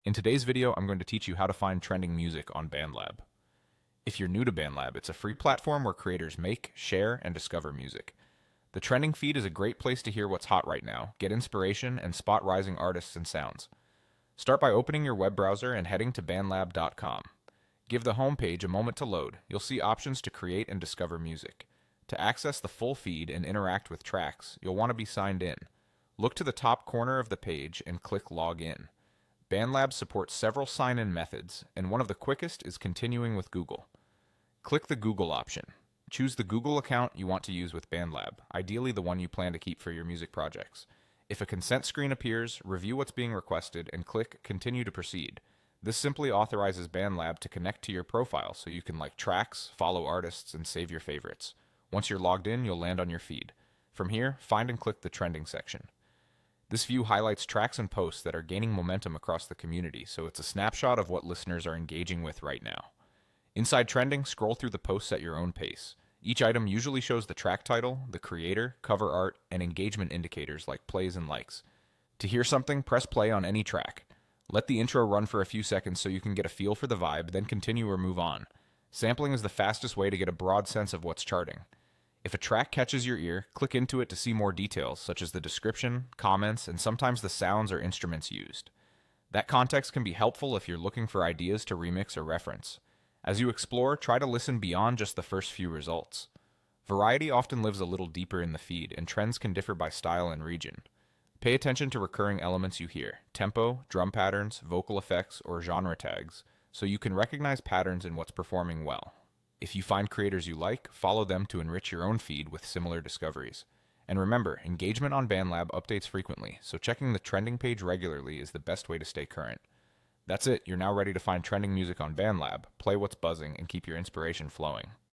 In today's video, I'm going to teach you how to find trending music on BandLab. If you're new to BandLab, it's a free platform where creators make, share, and discover music. The trending feed is a great place to hear what's hot right now, get inspiration, and spot rising artists and sounds. Start by opening your web browser and heading to bandlab.com. Give the home page a moment to load. You'll see options to create and discover music. To access the full feed and interact with tracks, you'll want to be signed in. Look to the top corner of the page and click Log In. BandLab supports several sign-in methods, and one of the quickest is continuing with Google. Click the Google option. Choose the Google account you want to use with BandLab, ideally the one you plan to keep for your music projects. If a consent screen appears, review what's being requested and click Continue to Proceed. This simply authorizes BandLab to connect to your profile so you can like tracks, follow artists, and save your favorites. Once you're logged in, you'll land on your feed. From here, find and click the trending section. This view highlights tracks and posts that are gaining momentum across the community, so it's a snapshot of what listeners are engaging with right now. Inside trending, scroll through the posts at your own pace. Each item usually shows the track title, the creator, cover art, and engagement indicators like plays and likes. To hear something, press play on any track. Let the intro run for a few seconds so you can get a feel for the vibe, then continue or move on. Sampling is the fastest way to get a broad sense of what's charting. If a track catches your ear, click into it to see more details, such as the description, comments, and sometimes the sounds or instruments used. That context can be helpful if you're looking for ideas to remix or reference. As you explore, try to listen beyond just the first few results. Variety often lives a little deeper in the feed, and trends can differ by style and region. Pay attention to recurring elements you hear, tempo, drum patterns, vocal effects, or genre tags, so you can recognize patterns in what's performing well. If you find creators you like, follow them to enrich your own feed with similar discoveries. And remember, engagement on BandLab updates frequently, so checking the trending page regularly is the best way to stay current. That's it, you're now ready to find trending music on BandLab, play what's buzzing, and keep your inspiration flowing.